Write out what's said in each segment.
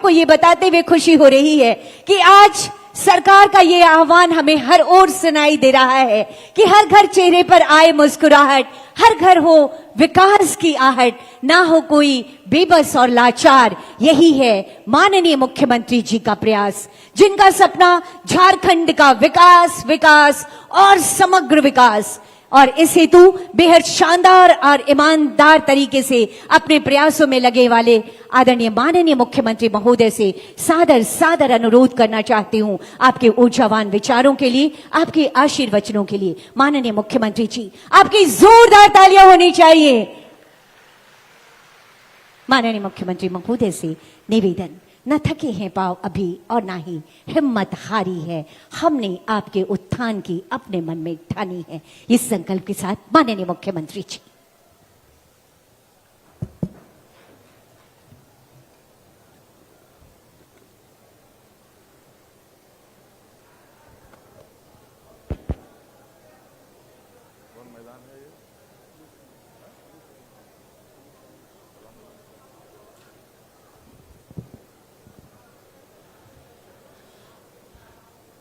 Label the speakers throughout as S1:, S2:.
S1: आपको ये बताते हुए खुशी हो रही है कि आज सरकार का ये आह्वान हमें हर ओर सुनाई दे रहा है कि हर घर चेहरे पर आए मुस्कुराहट, हर घर हो विकास की आहट, ना हो कोई बेबस और लाचार। यही है माननीय मुख्यमंत्री जी का प्रयास, जिनका सपना झारखंड का विकास, विकास और समग्र विकास, और इस हेतु बेहद शानदार और ईमानदार तरीके से अपने प्रयासों में लगे वाले आदरणीय माननीय मुख्यमंत्री महोदय से सादर सादर अनुरोध करना चाहती हूं आपके ऊर्जावान विचारों के लिए, आपके आशीर्वचनों के लिए। माननीय मुख्यमंत्री जी, आपकी जोरदार तालियां होनी चाहिए। माननीय मुख्यमंत्री महोदय से निवेदन, न थके हैं पांव अभी और ना ही हिम्मत हारी है, हमने आपके उत्थान की अपने मन में ठानी है। इस संकल्प के साथ माननीय मुख्यमंत्री जी।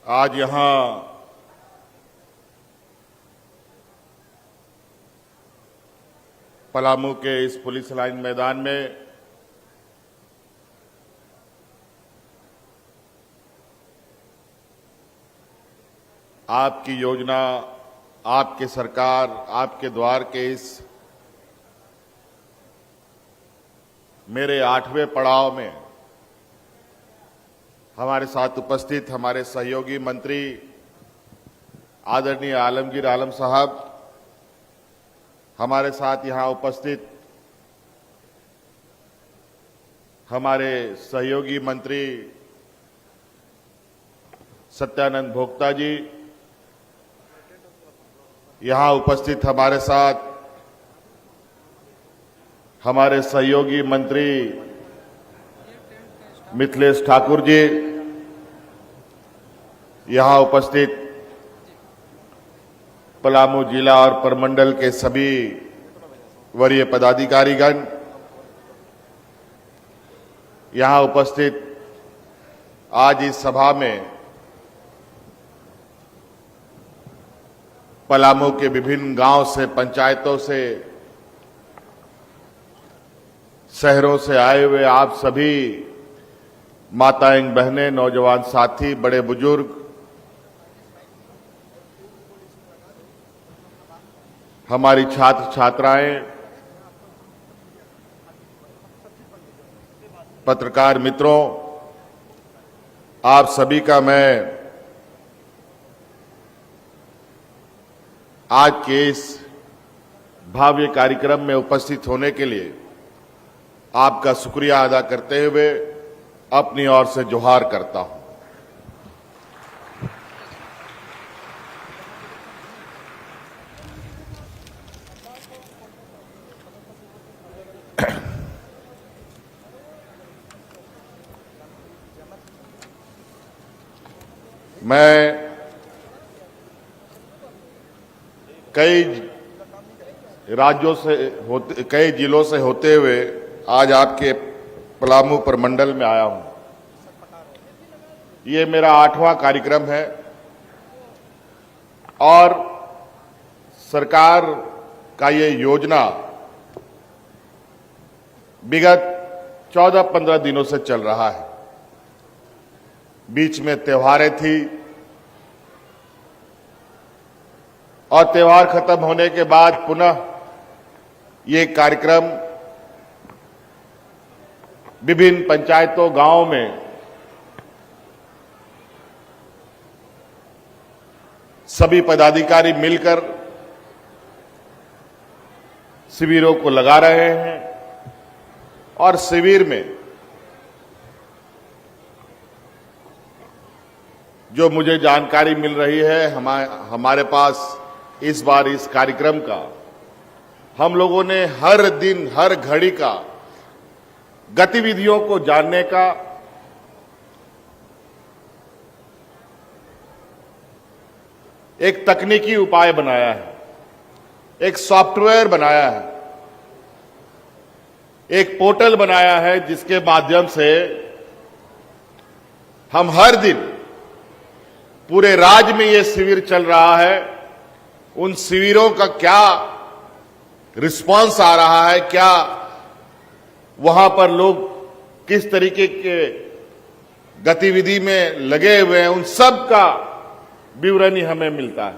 S2: आज यहां पलामू के इस पुलिस लाइन मैदान में आपकी योजना, आपकी सरकार, आपके द्वार के इस मेरे 8वें पड़ाव में हमारे साथ उपस्थित हमारे सहयोगी मंत्री आदरणीय आलमगीर आलम साहब, हमारे साथ यहां उपस्थित हमारे सहयोगी मंत्री सत्यानंद भोक्ता जी, यहां उपस्थित हमारे साथ हमारे सहयोगी मंत्री मिथिलेश ठाकुर जी, यहां उपस्थित पलामू जिला और प्रमंडल के सभी वरीय पदाधिकारीगण, यहां उपस्थित आज इस सभा में पलामू के विभिन्न गांव से, पंचायतों से, शहरों से आए हुए आप सभी माताएं, बहनें, नौजवान साथी, बड़े बुजुर्ग, हमारी छात्र छात्राएं, पत्रकार मित्रों, आप सभी का मैं आज के इस भव्य कार्यक्रम में उपस्थित होने के लिए आपका शुक्रिया अदा करते हुए अपनी ओर से जोहार करता हूं। मैं कई राज्यों से होते, कई जिलों से होते हुए आज आपके पलामू प्रमंडल में आया हूं। ये मेरा 8वां कार्यक्रम है और सरकार का ये योजना विगत 14-15 दिनों से चल रहा है। बीच में त्योहारें थी और त्योहार खत्म होने के बाद पुनः ये कार्यक्रम विभिन्न पंचायतों, गांवों में सभी पदाधिकारी मिलकर शिविरों को लगा रहे हैं और शिविर में जो मुझे जानकारी मिल रही है, हमारे पास इस बार इस कार्यक्रम का हम लोगों ने हर दिन, हर घड़ी का गतिविधियों को जानने का एक तकनीकी उपाय बनाया है, एक सॉफ्टवेयर बनाया है, एक पोर्टल बनाया है जिसके माध्यम से हम हर दिन पूरे राज्य में ये शिविर चल रहा है, उन शिविरों का क्या रिस्पांस आ रहा है, क्या वहां पर लोग किस तरीके के गतिविधि में लगे हुए हैं, उन सब का विवरण हमें मिलता है।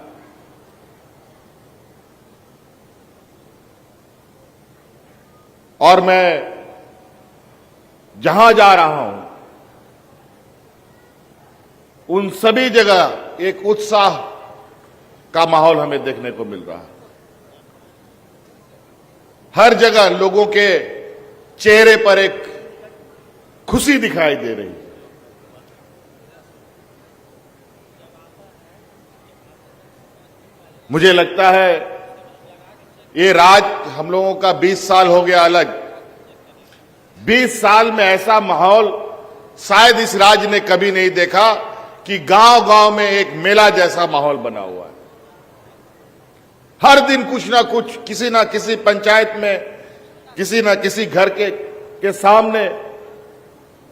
S2: और मैं जहां जा रहा हूं उन सभी जगह एक उत्साह का माहौल हमें देखने को मिल रहा है। हर जगह लोगों के चेहरे पर एक खुशी दिखाई दे रही है। मुझे लगता है ये राज हम लोगों का 20 साल हो गया अलग। 20 साल में ऐसा माहौल शायद इस राज्य ने कभी नहीं देखा कि गांव-गांव में एक मेला जैसा माहौल बना हुआ है। हर दिन कुछ ना कुछ, किसी ना किसी पंचायत में, किसी ना किसी घर के सामने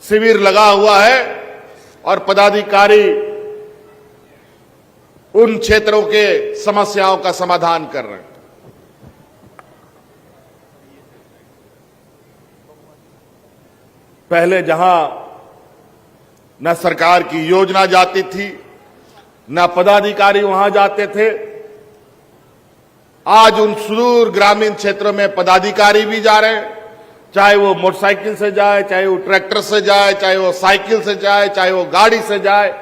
S2: शिविर लगा हुआ है और पदाधिकारी उन क्षेत्रों के समस्याओं का समाधान कर रहे हैं। पहले जहां न सरकार की योजना जाती थी, न पदाधिकारी वहां जाते थे, आज उन सुदूर ग्रामीण क्षेत्रों में पदाधिकारी भी जा रहे हैं। चाहे वो मोटरसाइकिल से जाए, चाहे वो ट्रैक्टर से जाए, चाहे वो साइकिल से जाए, चाहे वो गाड़ी से जाए,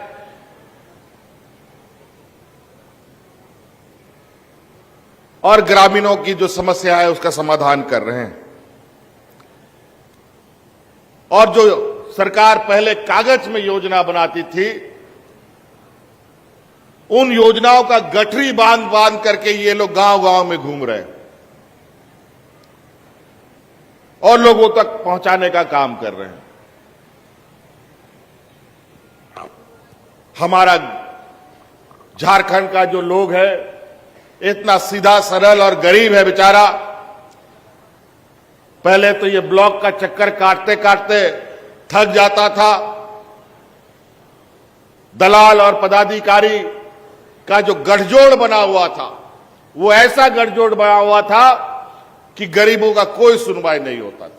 S2: और ग्रामीणों की जो समस्या है उसका समाधान कर रहे हैं। और जो सरकार पहले कागज में योजना बनाती थी, उन योजनाओं का गठरी बांध बांध करके ये लोग गांव-गांव में घूम रहे हैं और लोगों तक पहुंचाने का काम कर रहे हैं। हमारा झारखंड का जो लोग है इतना सीधा सरल और गरीब है बेचारा। पहले तो ये ब्लॉक का चक्कर काटते काटते थक जाता था। दलाल और पदाधिकारी का जो गठजोड़ बना हुआ था, वो ऐसा गठजोड़ बना हुआ था कि गरीबों का कोई सुनवाई नहीं होता था।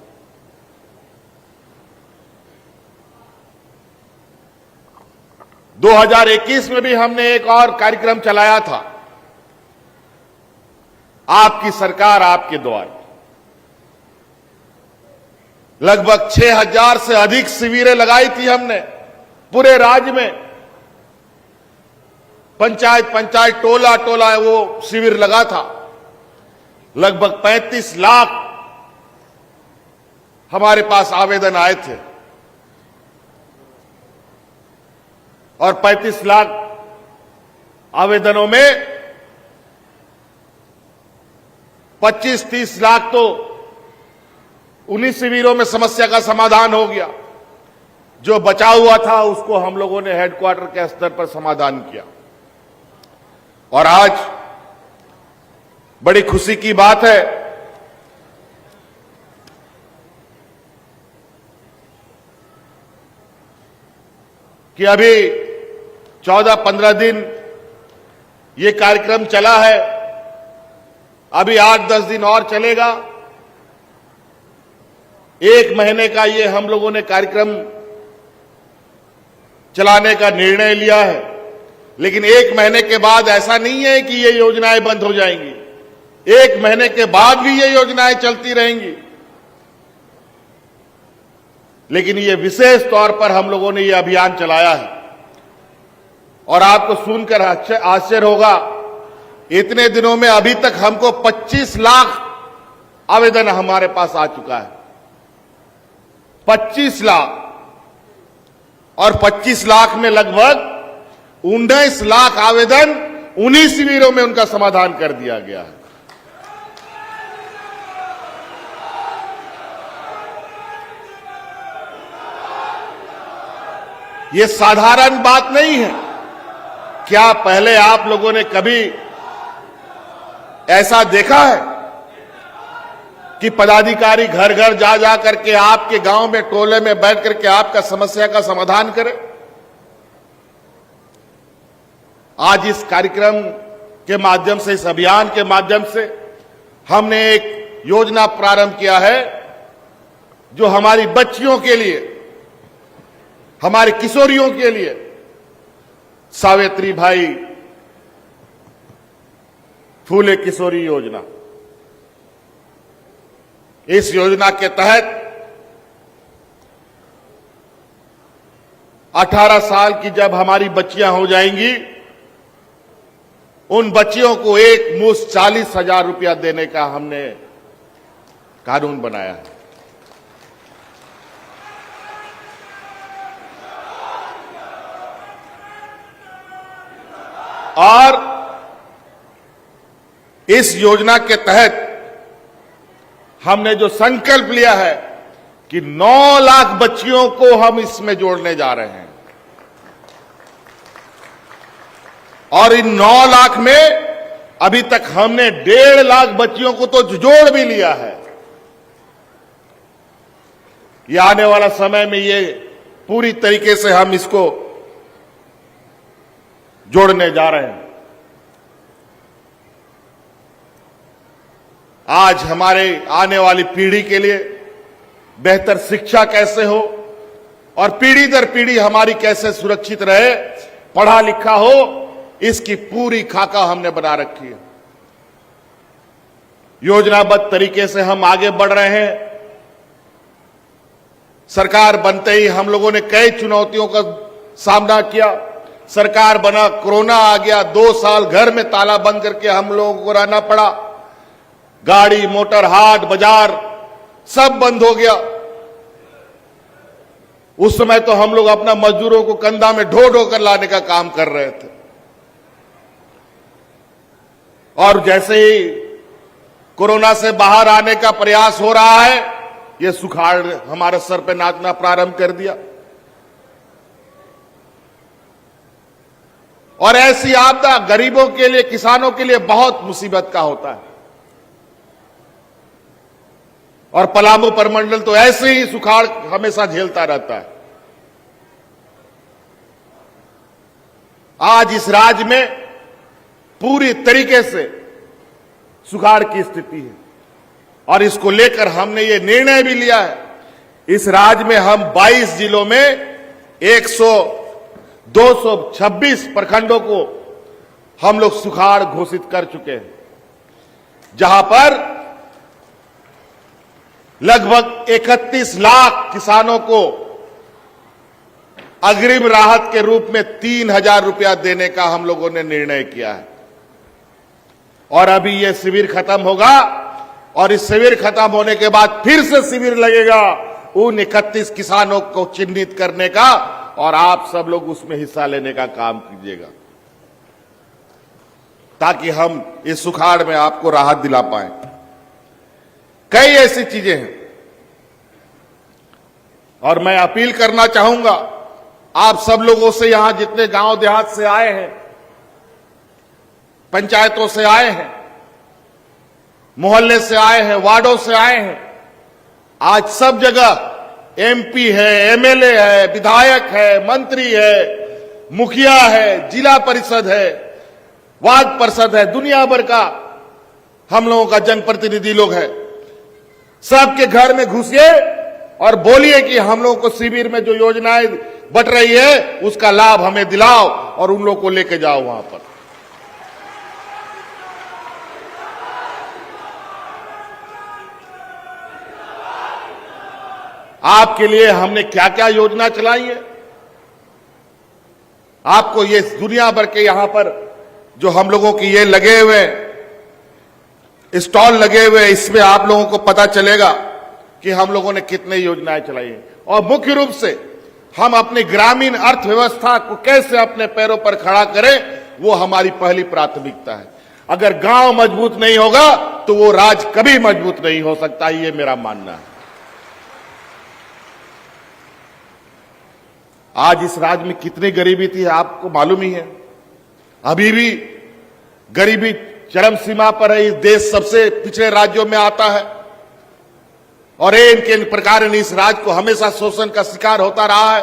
S2: – 2021 में भी हमने एक और कार्यक्रम चलाया था, आपकी सरकार आपके द्वार। लगभग 6000 से अधिक शिविरें लगाई थी हमने पूरे राज्य में। पंचायत पंचायत, टोला टोला वो शिविर लगा था। लगभग 35 लाख हमारे पास आवेदन आए थे और 35 लाख आवेदनों में 25-30 लाख तो उन्हीं शिविरों में समस्या का समाधान हो गया। जो बचा हुआ था उसको हम लोगों ने हेडक्वार्टर के स्तर पर समाधान किया। और आज बड़ी खुशी की बात है कि अभी 14-15 दिन ये कार्यक्रम चला है, अभी 8-10 दिन और चलेगा। 1 महीने का ये हम लोगों ने कार्यक्रम चलाने का निर्णय लिया है। लेकिन 1 महीने के बाद ऐसा नहीं है कि ये योजनाएं बंद हो जाएंगी। 1 महीने के बाद भी ये योजनाएं चलती रहेंगी। लेकिन ये विशेष तौर पर हम लोगों ने ये अभियान चलाया है और आपको सुनकर आश्चर्य होगा, इतने दिनों में अभी तक हमको 25 लाख आवेदन हमारे पास आ चुका है। 25 लाख, और 25 लाख में लगभग 19 लाख आवेदन उन्हीं शिविरों में उनका समाधान कर दिया गया है। ये साधारण बात नहीं है। क्या पहले आप लोगों ने कभी ऐसा देखा है कि पदाधिकारी घर घर जा जा करके आपके गांव में, टोले में बैठ करके आपका समस्या का समाधान करे? आज इस कार्यक्रम के माध्यम से, इस अभियान के माध्यम से हमने एक योजना प्रारंभ किया है जो हमारी बच्चियों के लिए, हमारी किशोरियों के लिए सावित्री भाई फूले किशोरी योजना। इस योजना के तहत 18 साल की जब हमारी बच्चियां हो जाएंगी, उन बच्चियों को एक मुश्त 40,000 रुपया देने का हमने कानून बनाया है। और इस योजना के तहत हमने जो संकल्प लिया है कि 9 लाख बच्चियों को हम इसमें जोड़ने जा रहे हैं, और इन 9 लाख में अभी तक हमने 1.5 लाख बच्चियों को तो जोड़ भी लिया है। ये आने वाला समय में ये पूरी तरीके से हम इसको जोड़ने जा रहे हैं। आज हमारे आने वाली पीढ़ी के लिए बेहतर शिक्षा कैसे हो और पीढ़ी दर पीढ़ी हमारी कैसे सुरक्षित रहे, पढ़ा लिखा हो, इसकी पूरी खाका हमने बना रखी है। योजनाबद्ध तरीके से हम आगे बढ़ रहे हैं। सरकार बनते ही हम लोगों ने कई चुनौतियों का सामना किया। सरकार बना, कोरोना आ गया, 2 साल घर में ताला बंद करके हम लोगों को रहना पड़ा। गाड़ी मोटर, हाट बाजार सब बंद हो गया। उस समय तो हम लोग अपना मजदूरों को कंधा में ढो ढो कर लाने का काम कर रहे थे, और जैसे ही कोरोना से बाहर आने का प्रयास हो रहा है, यह सुखाड़ हमारे सर पे नाचना प्रारंभ कर दिया। और ऐसी आपदा गरीबों के लिए, किसानों के लिए बहुत मुसीबत का होता है। और पलामू परमंडल तो ऐसे ही सुखाड़ हमेशा झेलता रहता है। आज इस राज्य में पूरी तरीके से सुखाड़ की स्थिति है, और इसको लेकर हमने ये निर्णय भी लिया है। इस राज्य में हम 22 जिलों में 226 प्रखंडों को हम लोग सुखाड़ घोषित कर चुके हैं, जहां पर लगभग 31 लाख किसानों को अग्रिम राहत के रूप में 3,000 रुपया देने का हम लोगों ने निर्णय किया है। और अभी यह शिविर खत्म होगा, और इस शिविर खत्म होने के बाद फिर से शिविर लगेगा उन 31 किसानों को चिन्हित करने का, और आप सब लोग उसमें हिस्सा लेने का काम कीजिएगा, ताकि हम इस सुखाड़ में आपको राहत दिला पाएं। कई ऐसी चीजें हैं, और मैं अपील करना चाहूंगा आप सब लोगों से, यहां जितने गांव देहात से आए हैं, पंचायतों से आए हैं, मोहल्ले से आए हैं, वार्डों से आए हैं, आज सब जगह एमपी है, एमएलए है, विधायक है, मंत्री है, मुखिया है, जिला परिषद है, वार्ड परिषद है, दुनिया भर का हम लोगों का जनप्रतिनिधि लोग है। सबके घर में घुसिए और बोलिए कि हम लोगों को शिविर में जो योजनाएं बट रही है उसका लाभ हमें दिलाओ, और उन लोगों को लेके जाओ वहां पर। आपके लिए हमने क्या क्या योजना चलाई है, आपको ये दुनिया भर के यहां पर जो हम लोगों की ये लगे हुए स्टॉल लगे हुए, इसमें आप लोगों को पता चलेगा कि हम लोगों ने कितने योजनाएं चलाई हैं। और मुख्य रूप से हम अपनी ग्रामीण अर्थव्यवस्था को कैसे अपने पैरों पर खड़ा करें, वो हमारी पहली प्राथमिकता है। अगर गांव मजबूत नहीं होगा तो वो राज्य कभी मजबूत नहीं हो सकता, ये मेरा मानना है। आज इस राज्य में कितनी गरीबी थी आपको मालूम ही है। अभी भी गरीबी चरम सीमा पर है। इस देश सबसे पिछड़े राज्यों में आता है, और इनके प्रकार इस राज्य को हमेशा शोषण का शिकार होता रहा है।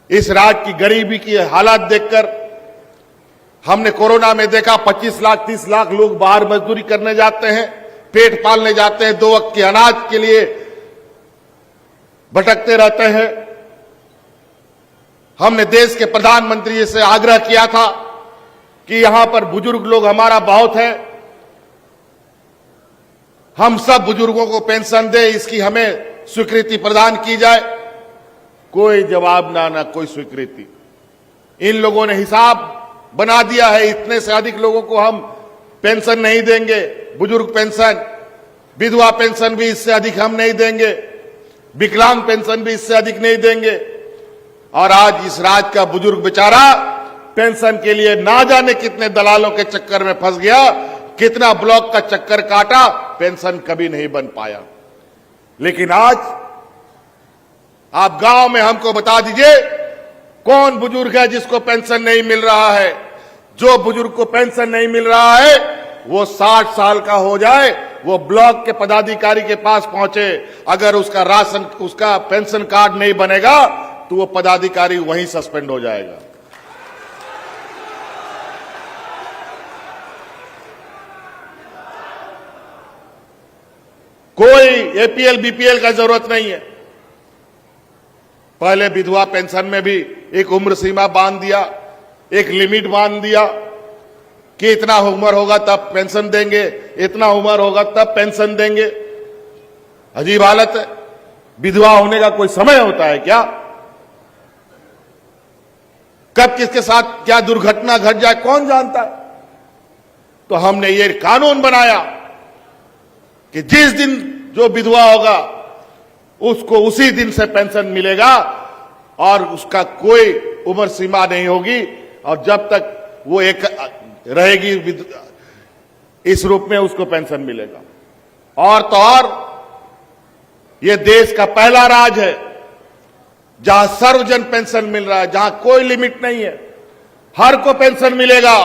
S2: इस राज्य की गरीबी की हालात देखकर हमने कोरोना में देखा 25 लाख 30 लाख लोग बाहर मजदूरी करने जाते हैं, पेट पालने जाते हैं, 2 वक्त के अनाज के लिए भटकते रहते हैं। हमने देश के प्रधानमंत्री से आग्रह किया था कि यहां पर बुजुर्ग लोग हमारा बहुत है, हम सब बुजुर्गों को पेंशन दे, इसकी हमें स्वीकृति प्रदान की जाए। कोई जवाब ना कोई स्वीकृति। इन लोगों ने हिसाब बना दिया है, इतने से अधिक लोगों को हम पेंशन नहीं देंगे, बुजुर्ग पेंशन, विधवा पेंशन भी इससे अधिक हम नहीं देंगे, विकलांग पेंशन भी इससे अधिक नहीं देंगे। और आज इस राज्य का बुजुर्ग बेचारा पेंशन के लिए ना जाने कितने दलालों के चक्कर में फंस गया, कितना ब्लॉक का चक्कर काटा, पेंशन कभी नहीं बन पाया। लेकिन आज आप गांव में हमको बता दीजिए कौन बुजुर्ग है जिसको पेंशन नहीं मिल रहा है। जो बुजुर्ग को पेंशन नहीं मिल रहा है वो 60 साल का हो जाए, वो ब्लॉक के पदाधिकारी के पास पहुंचे, अगर उसका पेंशन कार्ड नहीं बनेगा तो वो पदाधिकारी वहीं सस्पेंड हो जाएगा। कोई एपीएल बीपीएल का जरूरत नहीं है। पहले विधवा पेंशन में भी एक उम्र सीमा बांध दिया, एक लिमिट बांध दिया कि इतना उम्र होगा तब पेंशन देंगे, इतना उम्र होगा तब पेंशन देंगे। अजीब हालत है। विधवा होने का कोई समय होता है क्या? कब किसके साथ क्या दुर्घटना घट जाए कौन जानता है। तो हमने ये कानून बनाया कि जिस दिन जो विधवा होगा उसको उसी दिन से पेंशन मिलेगा और उसका कोई उम्र सीमा नहीं होगी, और जब तक वो एक रहेगी इस रूप में उसको पेंशन मिलेगा। और तो और ये देश का पहला राज्य है जहां सर्वजन पेंशन मिल रहा है, जहां कोई लिमिट नहीं है, हर को पेंशन मिलेगा,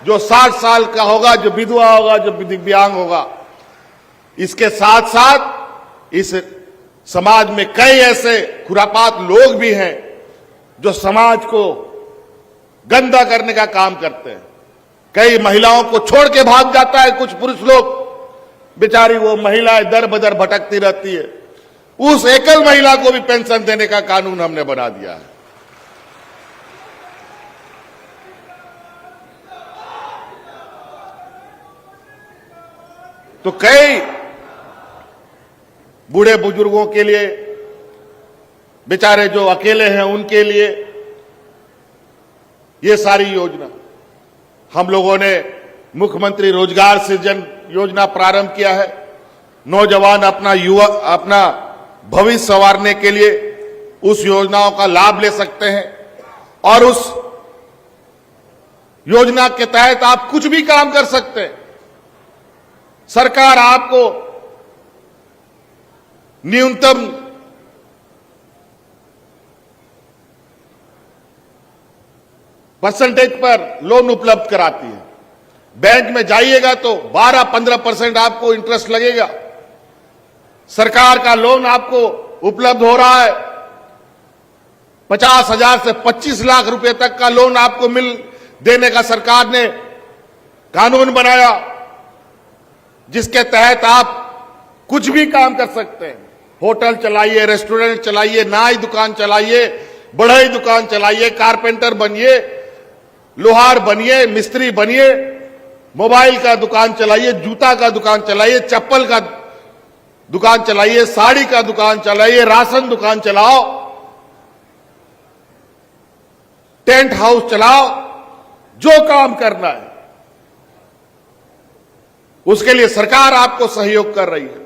S2: जो 60 साल का होगा, जो विधवा होगा, जो दिव्यांग होगा। इसके साथ साथ इस समाज में कई ऐसे खुरापात लोग भी हैं जो समाज को गंदा करने का काम करते हैं। कई महिलाओं को छोड़ के भाग जाता है, कुछ पुरुष लोग, बेचारी वो महिलाएं दर बदर भटकती रहती है। उस एकल महिला को भी पेंशन देने का कानून हमने बना दिया है। तो कई बूढ़े बुजुर्गों के लिए, बेचारे जो अकेले हैं उनके लिए ये सारी योजना हम लोगों ने मुख्यमंत्री रोजगार सृजन योजना प्रारंभ किया है। नौजवान अपना भविष्य संवारने के लिए उस योजनाओं का लाभ ले सकते हैं, और उस योजना के तहत आप कुछ भी काम कर सकते हैं। सरकार आपको न्यूनतम परसेंटेज पर लोन उपलब्ध कराती है। बैंक में जाइएगा तो 12-15% आपको इंटरेस्ट लगेगा। सरकार का लोन आपको उपलब्ध हो रहा है। 50,000 से 25 लाख रुपए तक का लोन आपको देने का सरकार ने कानून बनाया, जिसके तहत आप कुछ भी काम कर सकते हैं। होटल चलाइए, रेस्टोरेंट चलाइए, नाई दुकान चलाइए, बढ़ई दुकान चलाइए, कारपेंटर बनिए, लोहार बनिए, मिस्त्री बनिए, मोबाइल का दुकान चलाइए, जूता का दुकान चलाइए, चप्पल का दुकान चलाइए, साड़ी का दुकान चलाइए, राशन दुकान चलाओ, टेंट हाउस चलाओ, जो काम करना है उसके लिए सरकार आपको सहयोग कर रही है।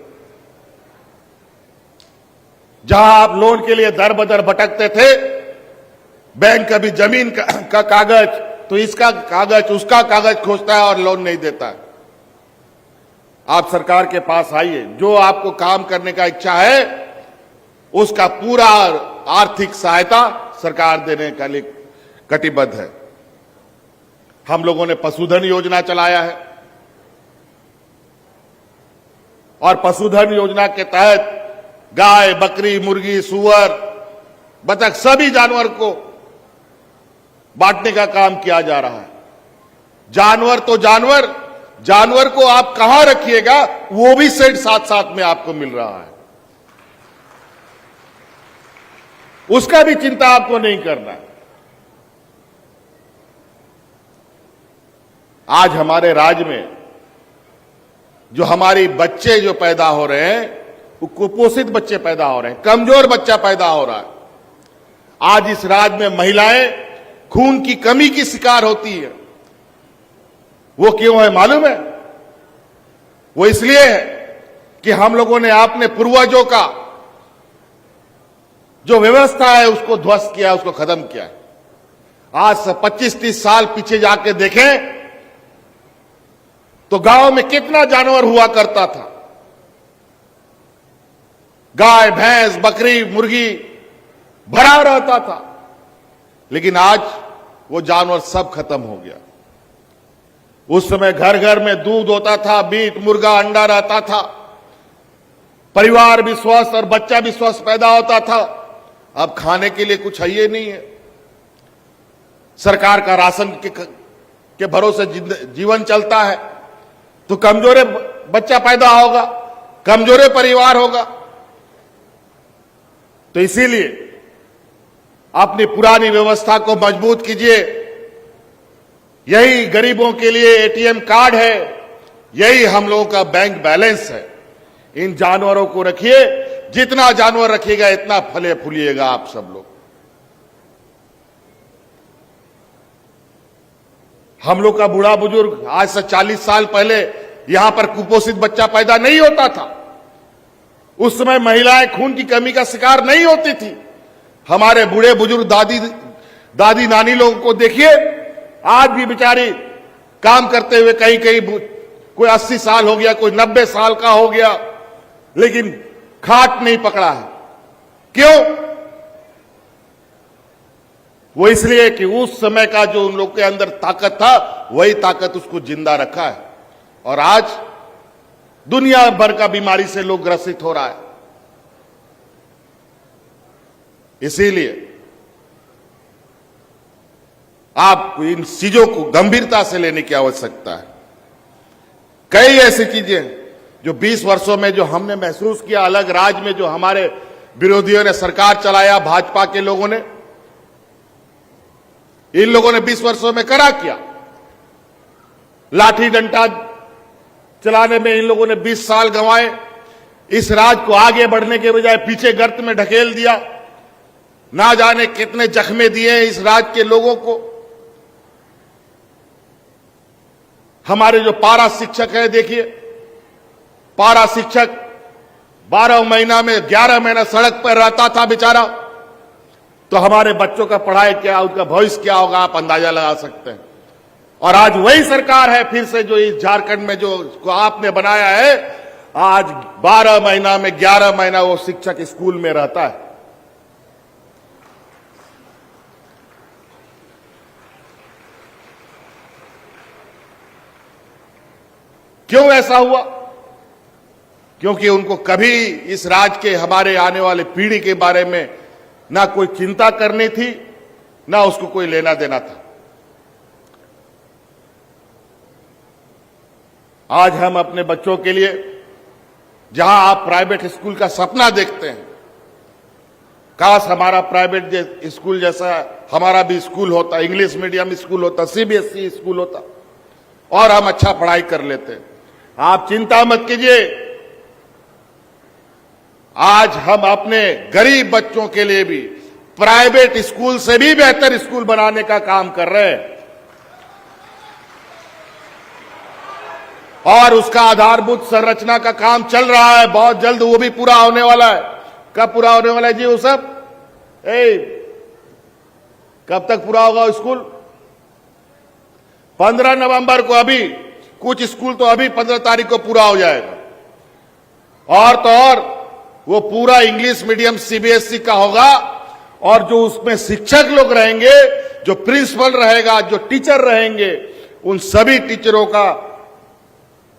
S2: जहां आप लोन के लिए दर बदर भटकते थे, बैंक कभी जमीन का कागज, तो इसका कागज उसका कागज खोजता है और लोन नहीं देता है। आप सरकार के पास आइए, जो आपको काम करने का इच्छा है उसका पूरा आर्थिक सहायता सरकार देने के लिए कटिबद्ध है। हम लोगों ने पशुधन योजना चलाया है, और पशुधन योजना के तहत गाय, बकरी, मुर्गी, सुअर, बतख, सभी जानवर को बांटने का काम किया जा रहा है। जानवर तो जानवर को आप कहां रखिएगा वो भी सेट साथ साथ में आपको मिल रहा है, उसका भी चिंता आपको नहीं करना है। आज हमारे राज्य में जो हमारी बच्चे जो पैदा हो रहे हैं वो कुपोषित बच्चे पैदा हो रहे हैं, कमजोर बच्चा पैदा हो रहा है। आज इस राज्य में महिलाएं खून की कमी की शिकार होती है। वो क्यों है मालूम है? वो इसलिए है कि हम लोगों ने अपने पूर्वजों का जो व्यवस्था है उसको ध्वस्त किया, उसको खत्म किया है। आज से 25-30 साल पीछे जाके देखें तो गांव में कितना जानवर हुआ करता था। गाय, भैंस, बकरी, मुर्गी भरा रहता था, लेकिन आज वो जानवर सब खत्म हो गया। उस समय घर घर में दूध होता था, मीट, मुर्गा, अंडा रहता था, परिवार भी स्वस्थ और बच्चा भी स्वस्थ पैदा होता था। अब खाने के लिए कुछ है ही नहीं है। सरकार का राशन के भरोसे जीवन चलता है, तो कमजोरे बच्चा पैदा होगा, कमजोरे परिवार होगा। तो इसीलिए अपनी पुरानी व्यवस्था को मजबूत कीजिए। यही गरीबों के लिए एटीएम कार्ड है, यही हम लोगों का बैंक बैलेंस है। इन जानवरों को रखिए, जितना जानवर रखिएगा इतना फले फूलिएगा आप सब लोग। हम लोग का बूढ़ा बुजुर्ग आज से 40 साल पहले यहां पर कुपोषित बच्चा पैदा नहीं होता था। उस समय महिलाएं खून की कमी का शिकार नहीं होती थी। हमारे बूढ़े बुजुर्ग दादी नानी लोगों को देखिए, आज भी बेचारी काम करते हुए कहीं कोई 80 साल हो गया, कोई 90 साल का हो गया, लेकिन खाट नहीं पकड़ा है। क्यों? वो इसलिए कि उस समय का जो उन लोग के अंदर ताकत था वही ताकत उसको जिंदा रखा है। और आज दुनिया भर का बीमारी से लोग ग्रसित हो रहा है। इसीलिए आप इन चीजों को गंभीरता से लेने की आवश्यकता है। कई ऐसी चीजें जो 20 वर्षों में जो हमने महसूस किया, अलग राज्य में जो हमारे विरोधियों ने सरकार चलाया, भाजपा के लोगों ने, इन लोगों ने 20 वर्षों में करा किया। लाठी डंडा चलाने में इन लोगों ने 20 साल गंवाए। इस राज्य को आगे बढ़ने के बजाय पीछे गर्त में ढकेल दिया। ना जाने कितने जख्मे दिए इस राज्य के लोगों को। हमारे जो पारा शिक्षक है, देखिए, पारा शिक्षक 12 महीना में 11 महीना सड़क पर रहता था बेचारा। तो हमारे बच्चों का पढ़ाई क्या, उनका भविष्य क्या होगा, आप अंदाजा लगा सकते हैं। और आज वही सरकार है फिर से जो इस झारखंड में जो आपने बनाया है, आज 12 महीना में 11 महीना वो शिक्षक स्कूल में रहता है। क्यों ऐसा हुआ? क्योंकि उनको कभी इस राज्य के हमारे आने वाले पीढ़ी के बारे में ना कोई चिंता करनी थी, ना उसको कोई लेना देना था। आज हम अपने बच्चों के लिए, जहां आप प्राइवेट स्कूल का सपना देखते हैं, काश हमारा प्राइवेट स्कूल जैसा हमारा भी स्कूल होता, इंग्लिश मीडियम स्कूल होता, सीबीएसई स्कूल होता, और हम अच्छा पढ़ाई कर लेते। आप चिंता मत कीजिए, आज हम अपने गरीब बच्चों के लिए भी प्राइवेट स्कूल से भी बेहतर स्कूल बनाने का काम कर रहे हैं। और उसका आधारभूत संरचना का काम चल रहा है, बहुत जल्द वो भी पूरा होने वाला है। कब पूरा होने वाला है जी वो सब? कब तक पूरा होगा स्कूल? 15 नवंबर को। अभी कुछ स्कूल तो अभी 15 तारीख को पूरा हो जाएगा। और तो और वो पूरा इंग्लिश मीडियम सीबीएसई का होगा। और जो उसमें शिक्षक लोग रहेंगे, जो प्रिंसिपल रहेगा, जो टीचर रहेंगे, उन सभी टीचरों का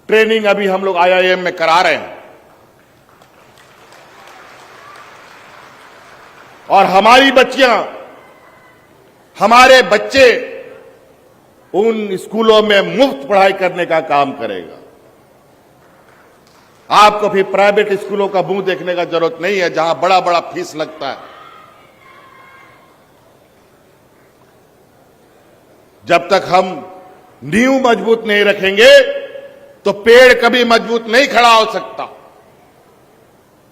S2: ट्रेनिंग अभी हम लोग आईआईएम में करा रहे हैं। और हमारी बच्चियां, हमारे बच्चे उन स्कूलों में मुफ्त पढ़ाई करने का काम करेगा। आपको फिर प्राइवेट स्कूलों का मुंह देखने का जरूरत नहीं है, जहां बड़ा बड़ा फीस लगता है। जब तक हम नींव मजबूत नहीं रखेंगे तो पेड़ कभी मजबूत नहीं खड़ा हो सकता।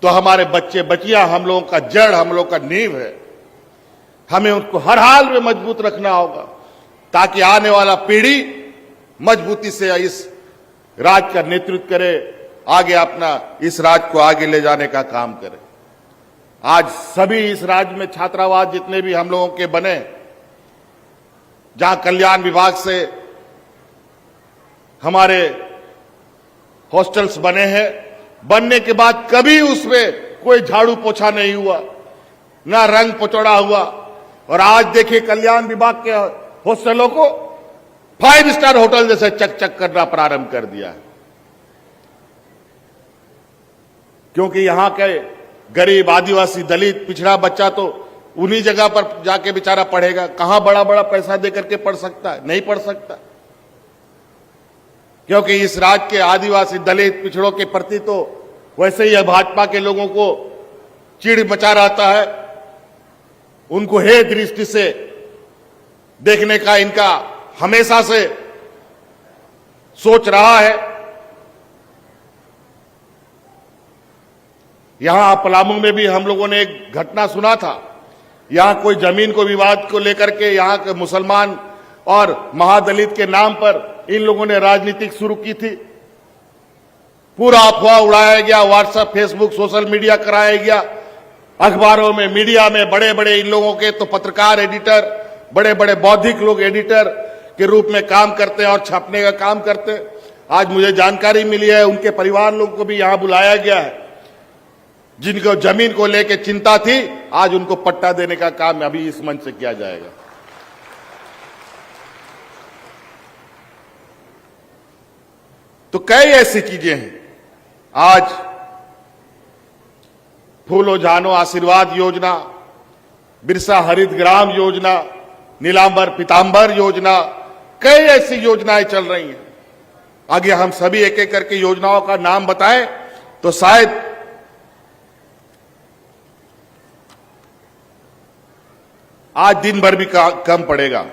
S2: तो हमारे बच्चे बच्चियां हम लोगों का जड़, हम लोगों का नींव है। हमें उनको हर हाल में मजबूत रखना होगा ताकि आने वाला पीढ़ी मजबूती से इस राज्य का नेतृत्व करे, आगे अपना इस राज्य को आगे ले जाने का काम करे। आज सभी इस राज्य में छात्रावास जितने भी हम लोगों के बने, जहां कल्याण विभाग से हमारे हॉस्टल्स बने हैं, बनने के बाद कभी उसमें कोई झाड़ू पोछा नहीं हुआ, ना रंग पोचौड़ा हुआ। और आज देखिए कल्याण विभाग के हॉस्टलों को 5 स्टार होटल जैसे चक-चक करना प्रारंभ कर दिया है, क्योंकि यहां के गरीब, आदिवासी, दलित, पिछड़ा बच्चा तो उन्हीं जगह पर जाके बेचारा पढ़ेगा। कहां बड़ा बड़ा पैसा देकर के पढ़ सकता है? नहीं पढ़ सकता, क्योंकि इस राज्य के आदिवासी, दलित, पिछड़ों के प्रति तो वैसे ही भाजपा के लोगों को चिढ़ मचा रहता है। उनको हे दृष्टि से देखने का इनका हमेशा से सोच रहा है। यहां पलामू में भी हम लोगों ने एक घटना सुना था। यहां कोई जमीन को विवाद को लेकर के यहां के मुसलमान और महादलित के नाम पर इन लोगों ने राजनीति शुरू की थी। पूरा अफवाह उड़ाया गया, व्हाट्सएप, फेसबुक, सोशल मीडिया कराया गया, अखबारों में, मीडिया में बड़े बड़े इन लोगों के तो पत्रकार, एडिटर, बड़े बड़े बौद्धिक लोग एडिटर के रूप में काम करते हैं और छापने का काम करते हैं। आज मुझे जानकारी मिली है उनके परिवार लोग को भी यहां बुलाया गया है, जिनको जमीन को लेकर चिंता थी। आज उनको पट्टा देने का काम अभी इस मंच से किया जाएगा। तो कई ऐसी चीजें हैं। आज फूलो जानो आशीर्वाद योजना, बिरसा हरित ग्राम योजना, नीलांबर पीतांबर योजना, कई ऐसी योजनाएं चल रही हैं। आगे हम सभी एक एक करके योजनाओं का नाम बताएं तो शायद आज दिन भर भी कम पड़ेगा।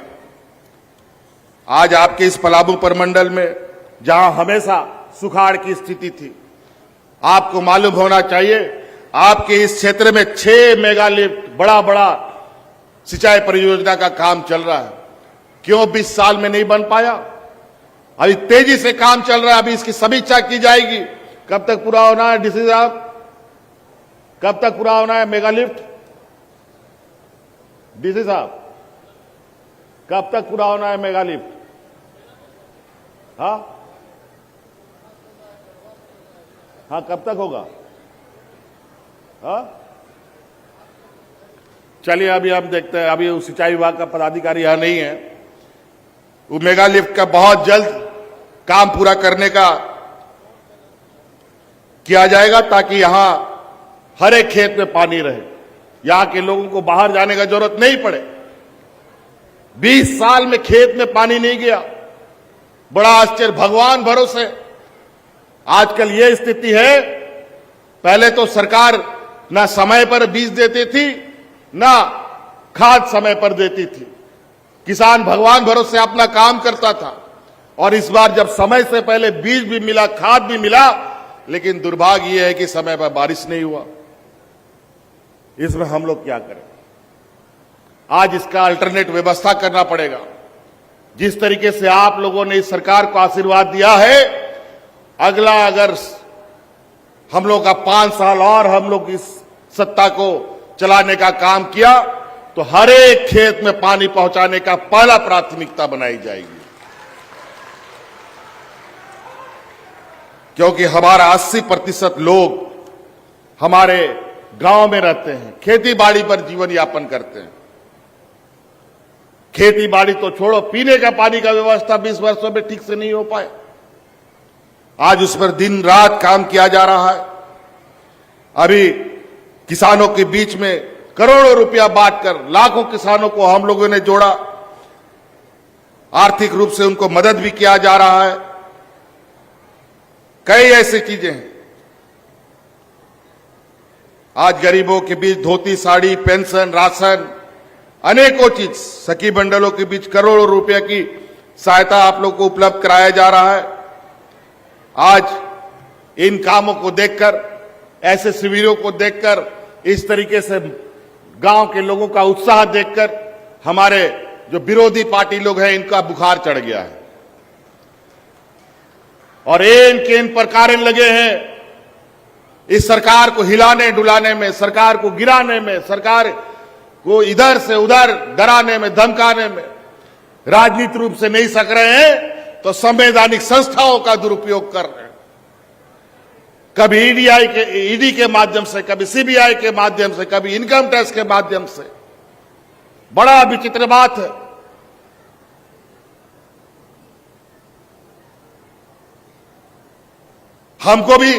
S2: आज आपके इस पलामू प्रमंडल में जहां हमेशा सुखाड़ की स्थिति थी, आपको मालूम होना चाहिए आपके इस क्षेत्र में 6 मेगा लिफ्ट, बड़ा बड़ा सिंचाई परियोजना का काम चल रहा है। क्यों 20 साल में नहीं बन पाया? अभी तेजी से काम चल रहा है, अभी इसकी समीक्षा की जाएगी। कब तक पूरा होना है डीसी साहब? कब तक पूरा होना है मेगा लिफ्ट? डीसी साहब, कब तक पूरा होना है मेगा लिफ्ट? हाँ हाँ, कब तक होगा? हाँ, चलिए अभी हम देखते हैं। अभी सिंचाई विभाग का पदाधिकारी यहां नहीं है। वो मेगा लिफ्ट का बहुत जल्द काम पूरा करने का किया जाएगा ताकि यहां हर एक खेत में पानी रहे, यहां के लोगों को बाहर जाने का जरूरत नहीं पड़े। 20 साल में खेत में पानी नहीं गया, बड़ा आश्चर्य, भगवान भरोसे। आजकल ये स्थिति है, पहले तो सरकार ना समय पर बीज देती थी, ना खाद समय पर देती थी। किसान भगवान भरोसे अपना काम करता था। और इस बार जब समय से पहले बीज भी मिला, खाद भी मिला, लेकिन दुर्भाग्य यह है कि समय पर बारिश नहीं हुआ। इसमें हम लोग क्या करें? आज इसका अल्टरनेट व्यवस्था करना पड़ेगा। जिस तरीके से आप लोगों ने इस सरकार को आशीर्वाद दिया है, अगला अगर हम लोग का 5 साल और हम लोग इस सत्ता को चलाने का काम किया तो हर एक खेत में पानी पहुंचाने का पहला प्राथमिकता बनाई जाएगी। क्योंकि हमारा 80% लोग हमारे गांव में रहते हैं, खेती बाड़ी पर जीवन यापन करते हैं। खेती बाड़ी तो छोड़ो, पीने का पानी का व्यवस्था 20 वर्षों में ठीक से नहीं हो पाए। आज उस पर दिन रात काम किया जा रहा है। अभी किसानों के बीच में करोड़ों रुपया बांटकर लाखों किसानों को हम लोगों ने जोड़ा, आर्थिक रूप से उनको मदद भी किया जा रहा है। कई ऐसी चीजें हैं। आज गरीबों के बीच धोती, साड़ी, पेंशन, राशन, अनेकों चीज, सखी मंडलों के बीच करोड़ों रुपए की सहायता आप लोग को उपलब्ध कराया जा रहा है। आज इन कामों को देखकर, ऐसे शिविरों को देखकर, इस तरीके से गांव के लोगों का उत्साह देखकर हमारे जो विरोधी पार्टी लोग हैं इनका बुखार चढ़ गया है और एन केन पर कारण लगे हैं इस सरकार को हिलाने डुलाने में, सरकार को गिराने में, सरकार को इधर से उधर डराने में, धमकाने में। राजनीतिक रूप से नहीं सक रहे हैं तो संवैधानिक संस्थाओं का दुरुपयोग कर रहे हैं। कभी ईडी के माध्यम से, कभी सीबीआई के माध्यम से, कभी इनकम टैक्स के माध्यम से। बड़ा विचित्र बात है। हमको भी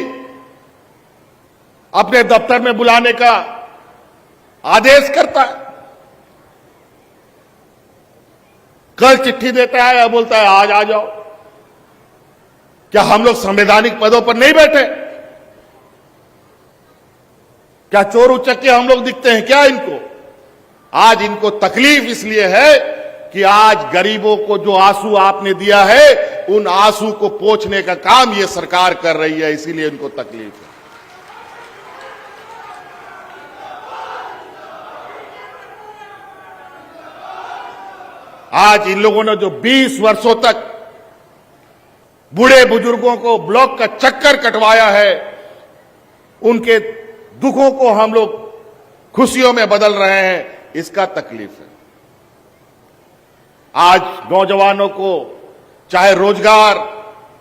S2: अपने दफ्तर में बुलाने का आदेश करता है, कल चिट्ठी देता है या बोलता है आज आ जाओ। क्या हम लोग संवैधानिक पदों पर नहीं बैठे? क्या चोर उचक्के हम लोग दिखते हैं क्या इनको? आज इनको तकलीफ इसलिए है कि आज गरीबों को जो आंसू आपने दिया है उन आंसू को पोंछने का काम ये सरकार कर रही है, इसीलिए इनको तकलीफ है। आज इन लोगों ने जो 20 वर्षों तक बूढ़े बुजुर्गों को ब्लॉक का चक्कर कटवाया है, उनके दुखों को हम लोग खुशियों में बदल रहे हैं, इसका तकलीफ है। आज नौजवानों को चाहे रोजगार,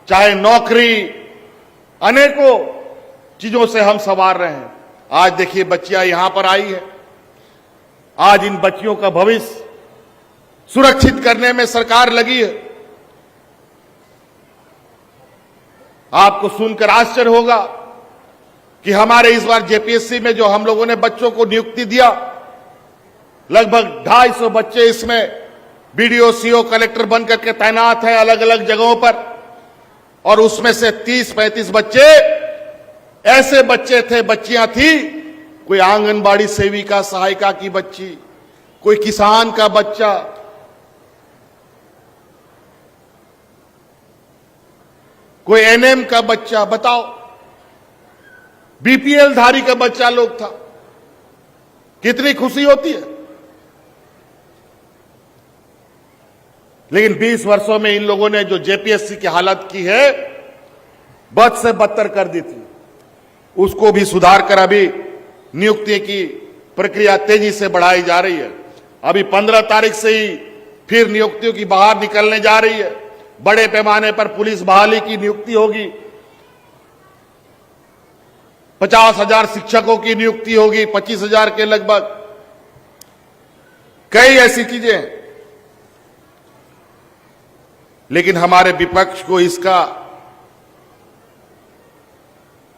S2: चाहे नौकरी, अनेकों चीजों से हम संवार रहे हैं। आज देखिए बच्चियां यहां पर आई है, आज इन बच्चियों का भविष्य सुरक्षित करने में सरकार लगी है। आपको सुनकर आश्चर्य होगा कि हमारे इस बार जेपीएससी में जो हम लोगों ने बच्चों को नियुक्ति दिया, लगभग 250 बच्चे इसमें बीडीओ, सीओ, कलेक्टर बनकर के तैनात हैं अलग अलग जगहों पर। और उसमें से 30-35 बच्चे ऐसे बच्चे थे, बच्चियां थी, कोई आंगनबाड़ी सेविका, सहायिका की बच्ची, कोई किसान का बच्चा, कोई एनएम का बच्चा। बताओ, बीपीएल धारी का बच्चा लोग था, कितनी खुशी होती है। लेकिन 20 वर्षों में इन लोगों ने जो जेपीएससी की हालत की है, बद से बदतर कर दी थी। उसको भी सुधार कर अभी नियुक्ति की प्रक्रिया तेजी से बढ़ाई जा रही है। अभी 15 तारीख से ही फिर नियुक्तियों की बाहर निकलने जा रही है। बड़े पैमाने पर पुलिस बहाली की नियुक्ति होगी, 50,000 शिक्षकों की नियुक्ति होगी, 25,000 के लगभग। कई ऐसी चीजें हैं। लेकिन हमारे विपक्ष को इसका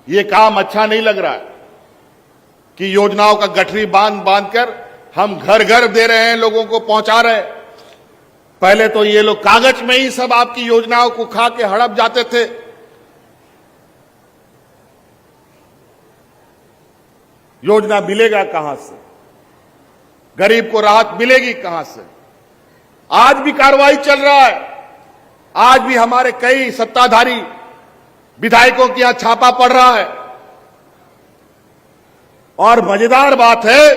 S2: ये काम अच्छा नहीं लग रहा है कि योजनाओं का गठरी बांध कर हम घर घर दे रहे हैं, लोगों को पहुंचा रहे हैं। पहले तो ये लोग कागज में ही सब आपकी योजनाओं को खा के हड़प जाते थे। योजना मिलेगा कहां से? गरीब को राहत मिलेगी कहां से? आज भी कार्रवाई चल रहा है। आज भी हमारे कई सत्ताधारी विधायकों के यहां छापा पड़ रहा है। और मजेदार बात है,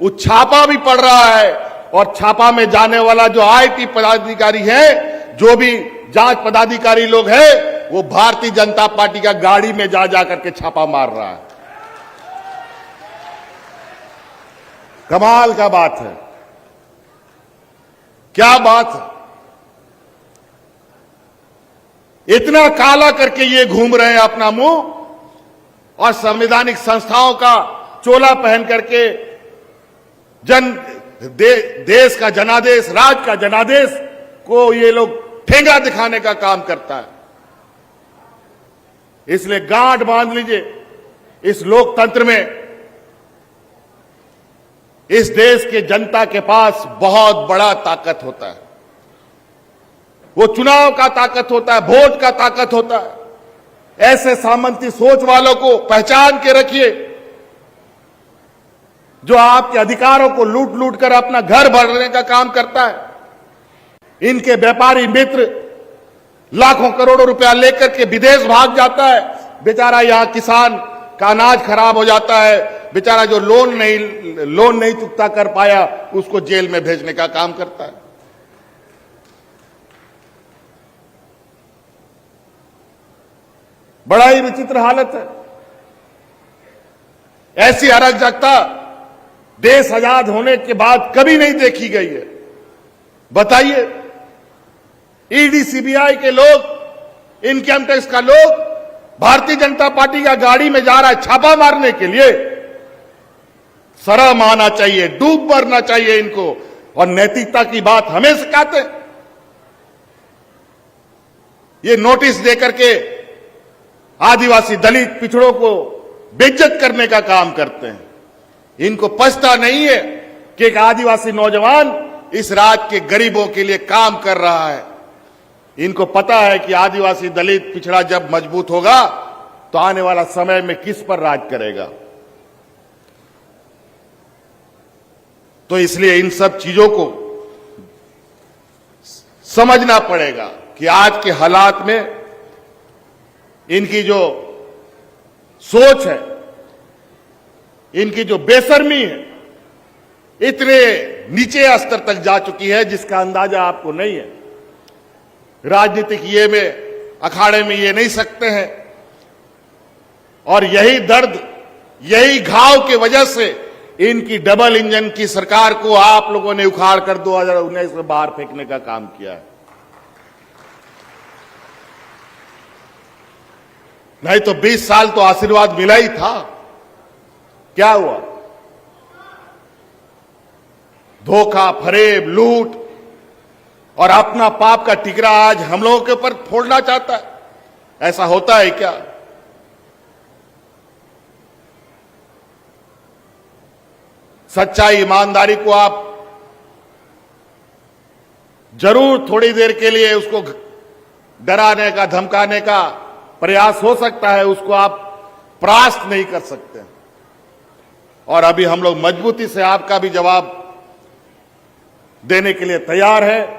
S2: वो छापा भी पड़ रहा है और छापा में जाने वाला जो आईटी पदाधिकारी है, जो भी जांच पदाधिकारी लोग हैं, वो भारतीय जनता पार्टी का गाड़ी में जा करके छापा मार रहा है। कमाल का बात है। क्या बात है। इतना काला करके ये घूम रहे हैं अपना मुंह और संवैधानिक संस्थाओं का चोला पहन करके देश का जनादेश, राज का जनादेश को ये लोग ठेंगा दिखाने का काम करता है। इसलिए गांठ बांध लीजिए इस लोकतंत्र में। इस देश के जनता के पास बहुत बड़ा ताकत होता है। वो चुनाव का ताकत होता है, वोट का ताकत होता है। ऐसे सामंती सोच वालों को पहचान के रखिए, जो आपके अधिकारों को लूट लूट कर अपना घर भरने का काम करता है। इनके व्यापारी मित्र लाखों करोड़ों रुपया लेकर के विदेश भाग जाता है। बेचारा यहां किसान का अनाज खराब हो जाता है, बेचारा जो लोन नहीं चुकता कर पाया उसको जेल में भेजने का काम करता है। बड़ा ही विचित्र हालत है। ऐसी अराजकता देश आजाद होने के बाद कभी नहीं देखी गई है। बताइए, ईडी सीबीआई के लोग, इनकम टैक्स का लोग भारतीय जनता पार्टी का गाड़ी में जा रहा है छापा मारने के लिए। शर्म आना चाहिए, डूब मरना चाहिए इनको। और नैतिकता की बात हमें सिखाते हैं। ये नोटिस देकर के आदिवासी दलित पिछड़ों को बेइज्जत करने का काम करते हैं। इनको पछता नहीं है कि एक आदिवासी नौजवान इस राज्य के गरीबों के लिए काम कर रहा है। इनको पता है कि आदिवासी दलित पिछड़ा जब मजबूत होगा तो आने वाला समय में किस पर राज करेगा। तो इसलिए इन सब चीजों को समझना पड़ेगा कि आज के हालात में इनकी जो सोच है, इनकी जो बेशर्मी है, इतने नीचे स्तर तक जा चुकी है जिसका अंदाजा आपको नहीं है। राजनीतिक ये में अखाड़े में ये नहीं सकते हैं। और यही दर्द, यही घाव की वजह से इनकी डबल इंजन की सरकार को आप लोगों ने उखाड़ कर 2019 में बाहर फेंकने का काम किया है। नहीं तो 20 साल तो आशीर्वाद मिला ही था। क्या हुआ? धोखा, फरेब, लूट और अपना पाप का टिकरा आज हम लोगों के ऊपर फोड़ना चाहता है। ऐसा होता है क्या? सच्चाई, ईमानदारी को आप जरूर थोड़ी देर के लिए उसको डराने का, धमकाने का प्रयास हो सकता है, उसको आप परास्त नहीं कर सकते। और अभी हम लोग मजबूती से आपका भी जवाब देने के लिए तैयार है।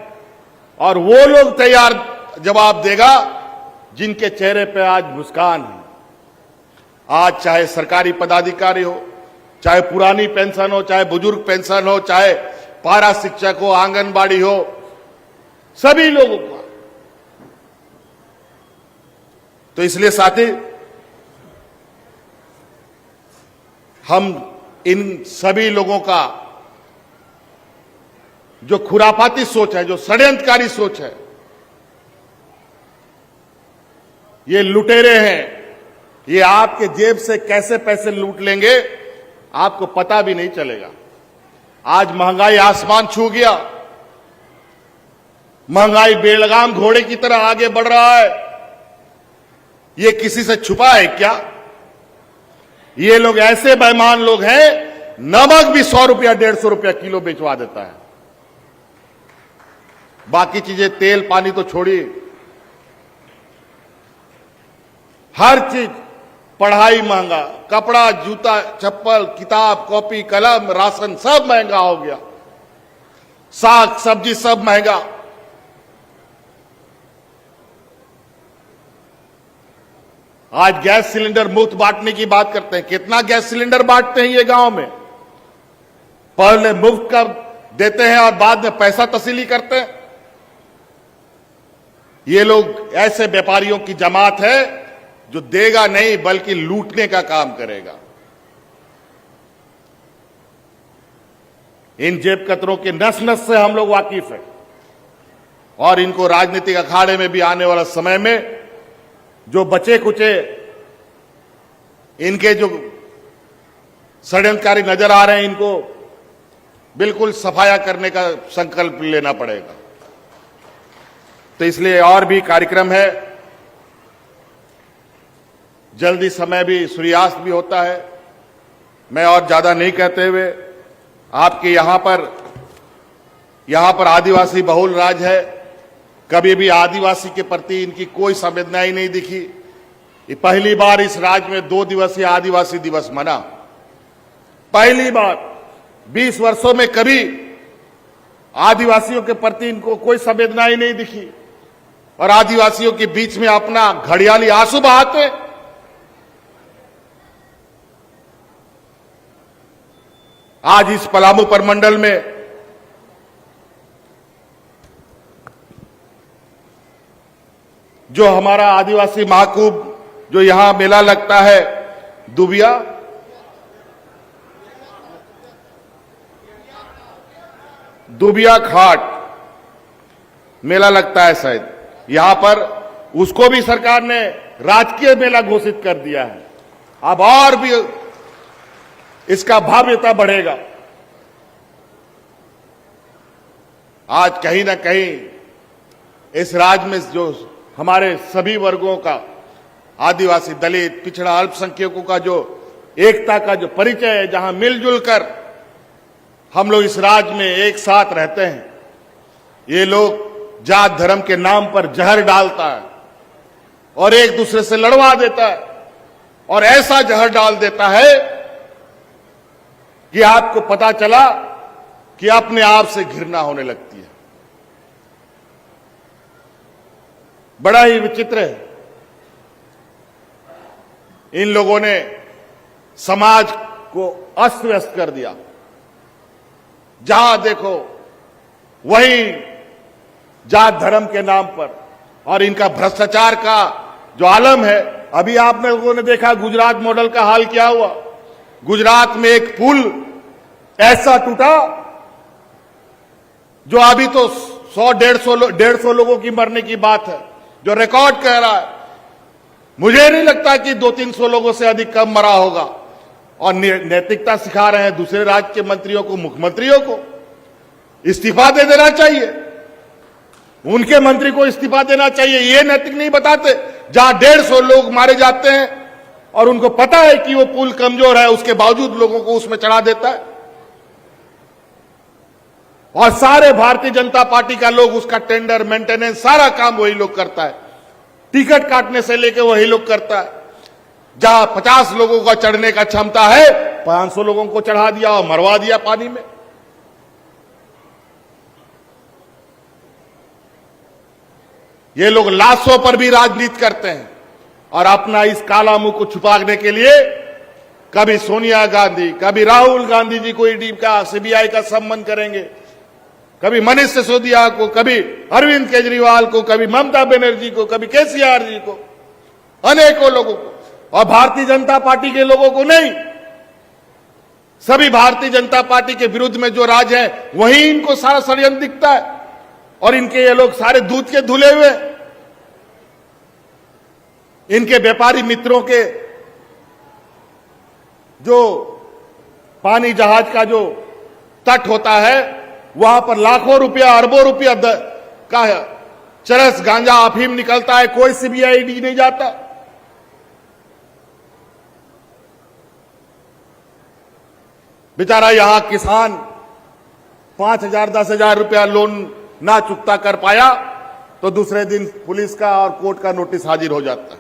S2: और वो लोग तैयार जवाब देगा जिनके चेहरे पे आज मुस्कान है। आज चाहे सरकारी पदाधिकारी हो, चाहे पुरानी पेंशन हो, चाहे बुजुर्ग पेंशन हो, चाहे पारा शिक्षक हो, आंगनबाड़ी हो, सभी लोगों को। तो इसलिए साथी, हम इन सभी लोगों का जो खुरापाती सोच है, जो षड्यंत्रकारी सोच है, ये लुटेरे हैं, ये आपके जेब से कैसे पैसे लूट लेंगे आपको पता भी नहीं चलेगा। आज महंगाई आसमान छू गया। महंगाई बेलगाम घोड़े की तरह आगे बढ़ रहा है। ये किसी से छुपा है क्या? ये लोग ऐसे बेईमान लोग हैं, नमक भी 100 रुपया 150 रुपया किलो बेचवा देता है। बाकी चीजें, तेल पानी तो छोड़िए, हर चीज, पढ़ाई महंगा, कपड़ा, जूता, चप्पल, किताब, कॉपी, कलम, राशन सब महंगा हो गया। साग सब्जी सब महंगा। आज गैस सिलेंडर मुफ्त बांटने की बात करते हैं। कितना गैस सिलेंडर बांटते हैं ये गांव में? पहले मुफ्त कर देते हैं और बाद में पैसा तसीली करते हैं। ये लोग ऐसे व्यापारियों की जमात है जो देगा नहीं बल्कि लूटने का काम करेगा। इन जेब कतरों के नस नस से हम लोग वाकिफ हैं। और इनको राजनीतिक अखाड़े में भी आने वाला समय में जो बचे कुचे इनके जो षड्यंत्रकारी नजर आ रहे हैं, इनको बिल्कुल सफाया करने का संकल्प लेना पड़ेगा। तो इसलिए और भी कार्यक्रम है। जल्दी समय भी, सूर्यास्त भी होता है। मैं और ज्यादा नहीं कहते हुए आपके यहां पर आदिवासी बहुल राज है। कभी भी आदिवासी के प्रति इनकी कोई संवेदना ही नहीं दिखी। ये पहली बार इस राज्य में 2 दिवसीय आदिवासी दिवस मना। पहली बार 20 वर्षों में कभी आदिवासियों के प्रति इनको कोई संवेदना ही नहीं दिखी और आदिवासियों के बीच में अपना घड़ियाली आंसू बहाते। आज इस पलामू प्रमंडल में जो हमारा आदिवासी महाकुंभ जो यहां मेला लगता है, दुबिया घाट मेला लगता है शायद, यहां पर उसको भी सरकार ने राजकीय मेला घोषित कर दिया है। अब और भी इसका भव्यता बढ़ेगा। आज कहीं ना कहीं इस राज्य में जो हमारे सभी वर्गों का, आदिवासी, दलित, पिछड़ा, अल्पसंख्यकों का जो एकता का जो परिचय है, जहां मिलजुल कर हम लोग इस राज्य में एक साथ रहते हैं, ये लोग जात धर्म के नाम पर जहर डालता है और एक दूसरे से लड़वा देता है और ऐसा जहर डाल देता है कि आपको पता चला कि अपने आप से घृणा होने लगती है। बड़ा ही विचित्र है। इन लोगों ने समाज को अस्त व्यस्त कर दिया। जहां देखो वही जात धर्म के नाम पर और इनका भ्रष्टाचार का जो आलम है। अभी आप लोगों ने देखा गुजरात मॉडल का हाल क्या हुआ। गुजरात में एक पुल ऐसा टूटा जो अभी तो 100-150 लोगों की मरने की बात है, जो रिकॉर्ड कह रहा है। मुझे नहीं लगता कि 200-300 लोगों से अधिक कम मरा होगा। और नैतिकता सिखा रहे हैं दूसरे राज्य के मंत्रियों को, मुख्यमंत्रियों को इस्तीफा दे देना चाहिए। उनके मंत्री को इस्तीफा देना चाहिए। ये नैतिक नहीं बताते। जहां 150 लोग मारे जाते हैं और उनको पता है कि वो पुल कमजोर है, उसके बावजूद लोगों को उसमें चढ़ा देता है। और सारे भारतीय जनता पार्टी का लोग उसका टेंडर, मेंटेनेंस, सारा काम वही लोग करता है। टिकट काटने से लेकर वही लोग करता है। जहां 50 लोगों का चढ़ने का क्षमता है, 500 लोगों को चढ़ा दिया और मरवा दिया पानी में। ये लोग लाशों पर भी राजनीति करते हैं और अपना इस काला मुंह को छुपाने के लिए कभी सोनिया गांधी, कभी राहुल गांधी जी को ईडी का, सीबीआई का संबंध करेंगे, कभी मनीष सिसोदिया को, कभी अरविंद केजरीवाल को, कभी ममता बनर्जी को, कभी केसीआर जी को, अनेकों लोगों को। और भारतीय जनता पार्टी के लोगों को नहीं। सभी भारतीय जनता पार्टी के विरुद्ध में जो राज है वही इनको सारा षड्यंत्र दिखता है और इनके ये लोग सारे दूध के धुले हुए। इनके व्यापारी मित्रों के जो पानी जहाज का जो तट होता है, वहां पर लाखों रुपया, अरबों रुपया का चरस, गांजा, अफीम निकलता है। कोई सीबीआई ईडी नहीं जाता। बेचारा यहां किसान 5,000-10,000 रुपया लोन ना चुकता कर पाया तो दूसरे दिन पुलिस का और कोर्ट का नोटिस हाजिर हो जाता है।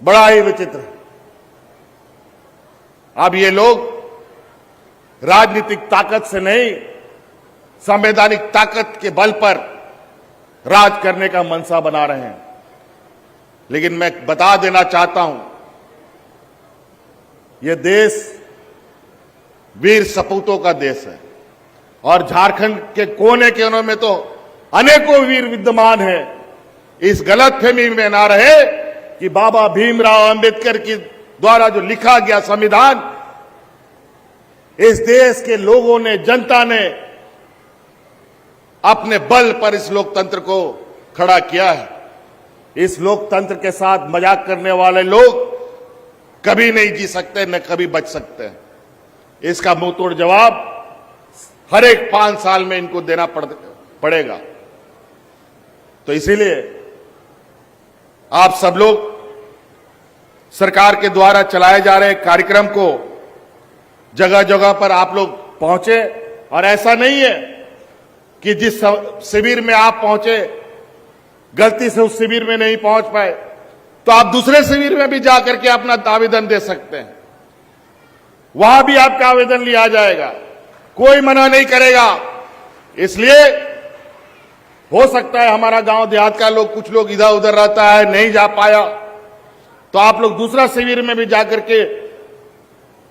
S2: बड़ा ही विचित्र। अब ये लोग राजनीतिक ताकत से नहीं, संवैधानिक ताकत के बल पर राज करने का मनसा बना रहे हैं। लेकिन मैं बता देना चाहता हूं, यह देश वीर सपूतों का देश है और झारखंड के कोने कोने में तो अनेकों वीर विद्यमान हैं। इस गलतफहमी में ना रहे कि बाबा भीमराव अंबेडकर के द्वारा जो लिखा गया संविधान, इस देश के लोगों ने, जनता ने अपने बल पर इस लोकतंत्र को खड़ा किया है। इस लोकतंत्र के साथ मजाक करने वाले लोग कभी नहीं जी सकते, न कभी बच सकते हैं। इसका मुंहतोड़ जवाब हर एक 5 साल में इनको देना पड़ेगा। तो इसीलिए आप सब लोग सरकार के द्वारा चलाए जा रहे कार्यक्रम को जगह जगह पर आप लोग पहुंचे। और ऐसा नहीं है कि जिस शिविर में आप पहुंचे गलती से उस शिविर में नहीं पहुंच पाए तो आप दूसरे शिविर में भी जाकर के अपना आवेदन दे सकते हैं, वहां भी आपका आवेदन लिया जाएगा, कोई मना नहीं करेगा। इसलिए हो सकता है हमारा गांव देहात का लोग, कुछ लोग इधर उधर रहता है, नहीं जा पाया, तो आप लोग दूसरा शिविर में भी जाकर के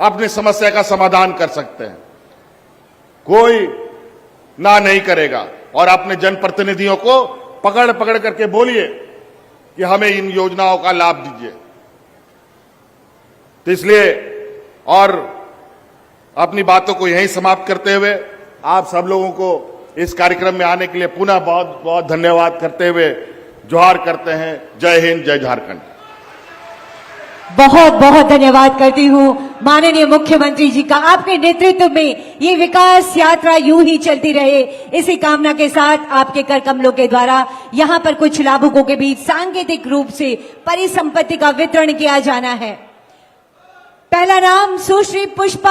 S2: अपनी समस्या का समाधान कर सकते हैं, कोई ना नहीं करेगा। और अपने जनप्रतिनिधियों को पकड़ पकड़ करके बोलिए कि हमें इन योजनाओं का लाभ दीजिए। तो इसलिए और अपनी बातों को यहीं समाप्त करते हुए आप सब लोगों को इस कार्यक्रम में आने के लिए पुनः बहुत बहुत धन्यवाद करते हुए जोहार करते हैं। जय हिंद, जय झारखंड।
S1: बहुत बहुत धन्यवाद करती हूँ माननीय मुख्यमंत्री जी का। आपके नेतृत्व में ये विकास यात्रा यूं ही चलती रहे, इसी कामना के साथ आपके कर कमलों के द्वारा यहाँ पर कुछ लाभुकों के बीच सांकेतिक रूप से परिसंपत्ति का वितरण किया जाना है। पहला नाम सुश्री पुष्पा